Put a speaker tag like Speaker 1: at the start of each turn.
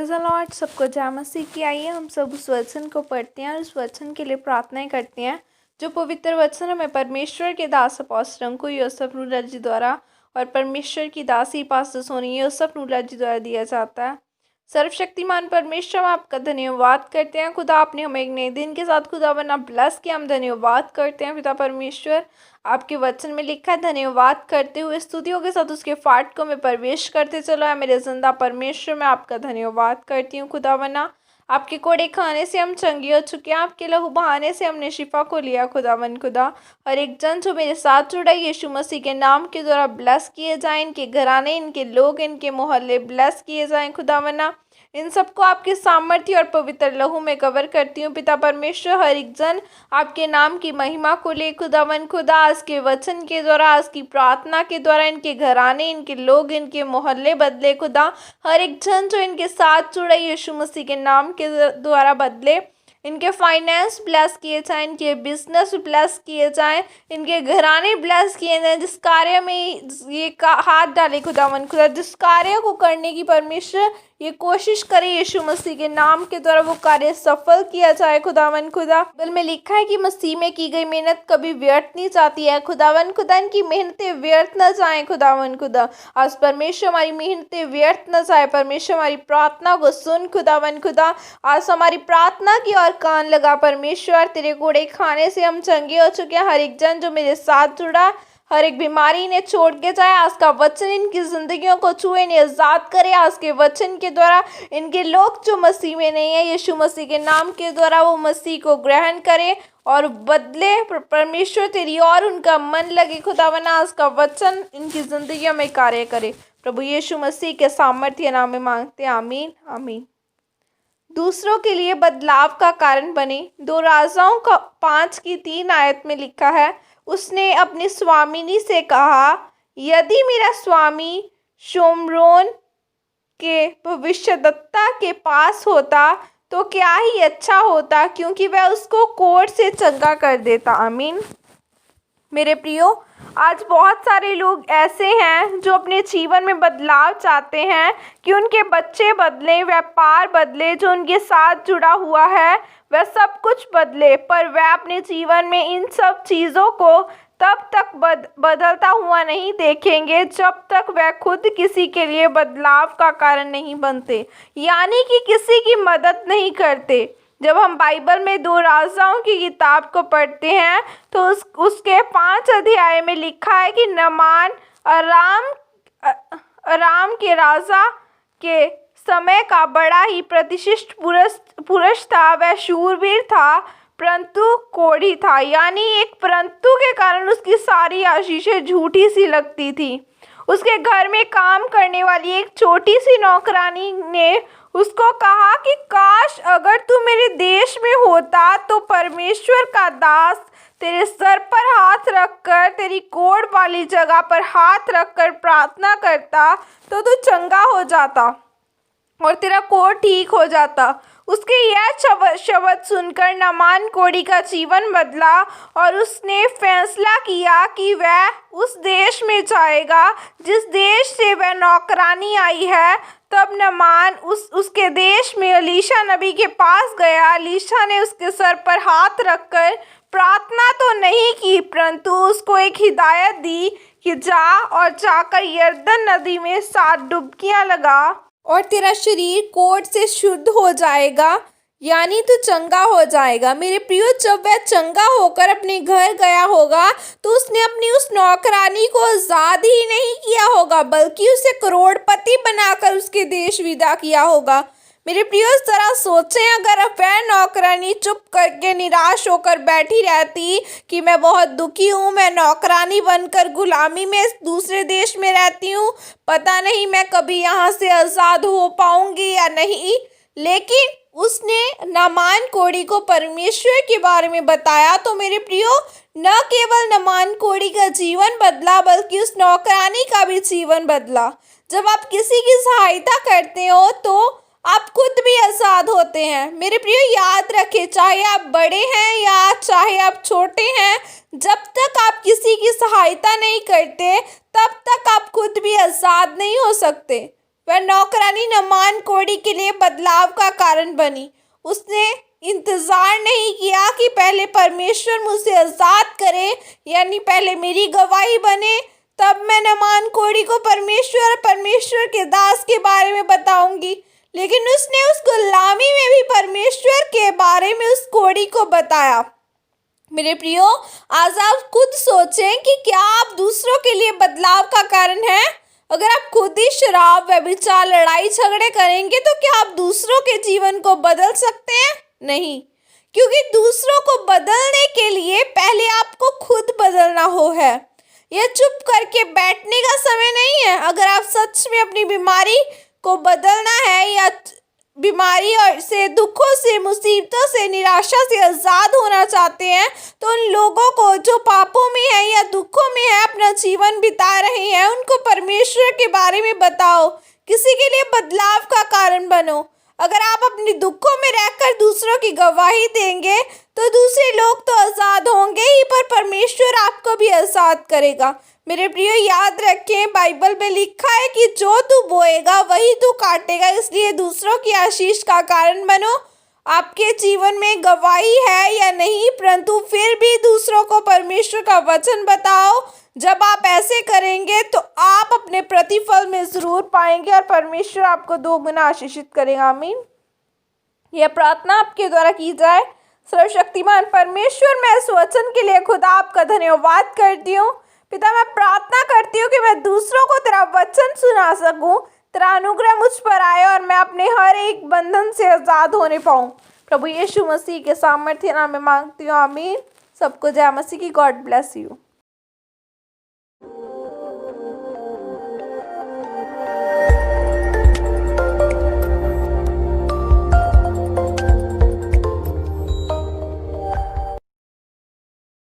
Speaker 1: Praise the Lord. सबको जय मसीह की। आइए हम सब उस वचन को पढ़ते हैं और उस वचन के लिए प्रार्थनाएं करते हैं जो पवित्र वचन हमें परमेश्वर के दास अपोस्तल अंकु योसेफ नूलर जी द्वारा और परमेश्वर की दासी पास्टर सोनी योसेफ नूलर जी द्वारा दिया जाता है। सर्वशक्तिमान परमेश्वर, हम आपका धन्यवाद करते हैं। खुदा, आपने हमें एक नए दिन के साथ खुदा बना ब्लेस किया, हम धन्यवाद करते हैं। पिता परमेश्वर, आपके वचन में लिखा है, धन्यवाद करते हुए स्तुतियों के साथ उसके फाटकों में प्रवेश करते चलो है। मेरे जिंदा परमेश्वर, मैं आपका धन्यवाद करती हूँ। खुदा बना, आपके कोड़े खाने से हम चंगे हो चुके हैं, आपके लहू बहाने से हमने शिफा को लिया। खुदावन खुदा, हर एक जन जो मेरे साथ जुड़ा यीशु मसीह के नाम के द्वारा ब्लेस किए जाएं, इनके घराने, इनके लोग, इनके मोहल्ले ब्लेस किए जाएं। खुदावना, इन सबको आपके सामर्थ्य और पवित्र लहू में कवर करती हूँ। पिता परमेश्वर, हर एक जन आपके नाम की महिमा को ले। खुदावन खुदा, आज के वचन के द्वारा, आज की प्रार्थना के द्वारा इनके घराने, इनके लोग, इनके मोहल्ले बदले। खुदा, हर एक जन जो इनके साथ जुड़ा यीशु मसीह के नाम के द्वारा बदले। इनके फाइनेंस ब्लेस किए जाएं, इनके बिजनेस ब्लेस किए जाएं, इनके घराने ब्लेस किए जाएं। जिस कार्य में ये हाथ डाले खुदावन खुदा, जिस कार्य को करने की परमेश्वर ये कोशिश करे यीशु मसीह के नाम के द्वारा, वो कार्य सफल किया जाए। खुदावन खुदा, बाइबल में लिखा है कि मसीह में की गई मेहनत कभी व्यर्थ नहीं जाती है। खुदावन खुदा, इनकी मेहनतें व्यर्थ न जाएं। खुदावन खुदा, आज परमेश्वर हमारी मेहनतें व्यर्थ न जाए। परमेश्वर हमारी प्रार्थना को सुन। खुदावन खुदा, आज हमारी प्रार्थना की और कान लगा। परमेश्वर, तेरे कोड़े खाने से हम चंगे हो चुके हैं। हर एक जन जो मेरे साथ जुड़ा, हर एक बीमारी इन्हें छोड़ के जाए। आज का वचन इनकी जिंदगियों को छुए, इन्हें आजाद करे। आज के वचन के द्वारा इनके लोग जो मसीह में नहीं है, यीशु मसीह के नाम के द्वारा वो मसीह को ग्रहण करे और बदले। परमेश्वर, तेरी और उनका मन लगे। खुदावना, आज का वचन इनकी जिंदगियों में कार्य करे। प्रभु यीशु मसीह के सामर्थ्य नाम में मांगते, आमीन आमीन। दूसरों के लिए बदलाव का कारण बने। 2 राजाओं का 5:3 आयत में लिखा है, उसने अपनी स्वामिनी से कहा, यदि मेरा स्वामी शोम्रोन के भविष्यद्वक्ता के पास होता तो क्या ही अच्छा होता, क्योंकि वह उसको कोढ़ से चंगा कर देता। आमीन। मेरे प्रियो, आज बहुत सारे लोग ऐसे हैं जो अपने जीवन में बदलाव चाहते हैं कि उनके बच्चे बदले, व्यापार बदले, जो उनके साथ जुड़ा हुआ है वह सब कुछ बदले, पर वह अपने जीवन में इन सब चीज़ों को तब तक बदलता हुआ नहीं देखेंगे जब तक वह खुद किसी के लिए बदलाव का कारण नहीं बनते, यानी कि किसी की मदद नहीं करते। जब हम बाइबल में 2 राजाओं की किताब को पढ़ते हैं तो उसके 5 अध्याय में लिखा है कि नामान अराम के राजा के समय का बड़ा ही प्रतिष्ठित पुरुष था। वह शूरवीर था परंतु कोढ़ी था, यानी एक परंतु के कारण उसकी सारी आशीषें झूठी सी लगती थी। उसके घर में काम करने वाली एक छोटी सी नौकरानी ने उसको कहा कि काश अगर तू मेरे देश में होता तो परमेश्वर का दास तेरे सर पर हाथ रखकर, तेरी कोढ़ वाली जगह पर हाथ रखकर प्रार्थना करता तो तू चंगा हो जाता और तेरा कोढ़ ठीक हो जाता। उसके यह शब्द सुनकर नामान कोढ़ी का जीवन बदला और उसने फैसला किया कि वह उस देश में जाएगा जिस देश से वह नौकरानी आई है। तब नामान उसके देश में एलीशा नबी के पास गया। एलीशा ने उसके सर पर हाथ रखकर प्रार्थना तो नहीं की, परंतु उसको एक हिदायत दी कि जा और जाकर यरदन नदी में 7 डुबकियां लगा और तेरा शरीर कोढ़ से शुद्ध हो जाएगा, यानी तू चंगा हो जाएगा। मेरे प्रियो, जब वह चंगा होकर अपने घर गया होगा तो उसने अपनी उस नौकरानी को आजाद ही नहीं किया होगा, बल्कि उसे करोड़पति बनाकर उसके देश विदा किया होगा। मेरे प्रियो, जरा सोचें, अगर वह नौकरानी चुप करके निराश होकर बैठी रहती कि मैं बहुत दुखी हूँ, मैं नौकरानी बनकर गुलामी में दूसरे देश में रहती हूँ, पता नहीं मैं कभी यहाँ से आज़ाद हो पाऊंगी या नहीं, लेकिन उसने नामान कोढ़ी को परमेश्वर के बारे में बताया तो मेरे प्रियो, न केवल नामान कोढ़ी का जीवन बदला बल्कि उस नौकरानी का भी जीवन बदला। जब आप किसी की सहायता करते हो तो आप खुद भी आज़ाद होते हैं। मेरे प्रियो, याद रखें, चाहे आप बड़े हैं या चाहे आप छोटे हैं, जब तक आप किसी की सहायता नहीं करते तब तक आप खुद भी आज़ाद नहीं हो सकते। वह नौकरानी नामान कोढ़ी के लिए बदलाव का कारण बनी। उसने इंतजार नहीं किया कि पहले परमेश्वर मुझसे आज़ाद करे, यानी पहले मेरी गवाही बने, तब मैं नामान कोढ़ी को परमेश्वर और परमेश्वर के दास के बारे में बताऊंगी। लेकिन उसने उस गुलामी में भी परमेश्वर के बारे में उस कोढ़ी को बताया। मेरे प्रियो, आज आप खुद सोचें कि क्या आप दूसरों के लिए बदलाव का कारण हैं? अगर आप खुद ही शराब, व्यभिचार, लड़ाई झगड़े करेंगे तो क्या आप दूसरों के जीवन को बदल सकते हैं? नहीं, क्योंकि दूसरों को बदलने के लिए पहले आपको खुद बदलना है। यह चुप करके बैठने का समय नहीं है। अगर आप सच में अपनी बीमारी को बदलना है या बीमारी और से, दुखों से, मुसीबतों से, निराशा से आज़ाद होना चाहते हैं, तो उन लोगों को जो पापों में है या दुखों में है, अपना जीवन बिता रहे हैं, उनको परमेश्वर के बारे में बताओ। किसी के लिए बदलाव का कारण बनो। अगर आप अपने दुखों में रहकर दूसरों की गवाही देंगे तो दूसरे लोग तो आज़ाद होंगे ही, पर परमेश्वर आपको भी आज़ाद करेगा। मेरे प्रियो, याद रखें, बाइबल में लिखा है कि जो तू बोएगा वही तू काटेगा। इसलिए दूसरों की आशीष का कारण बनो। आपके जीवन में गवाही है या नहीं, परंतु फिर भी दूसरों को परमेश्वर का वचन बताओ। जब आप ऐसे करेंगे तो आप अपने प्रतिफल में ज़रूर पाएंगे और परमेश्वर आपको 2 गुना आशीषित करेगा। आमीन। यह प्रार्थना आपके द्वारा की जाए। सर्वशक्तिमान परमेश्वर, मैं इस वचन के लिए खुदा आपका धन्यवाद करती हूँ। पिता, मैं प्रार्थना करती हूँ कि मैं दूसरों को तेरा वचन सुना सकूँ, तेरा अनुग्रह मुझ पर आए और मैं अपने हर एक बंधन से आज़ाद होने पाऊँ। प्रभु यीशु मसीह के सामर्थ्य नाम में मांगती हूँ। आमीन। सबको जय मसीह की। God bless you.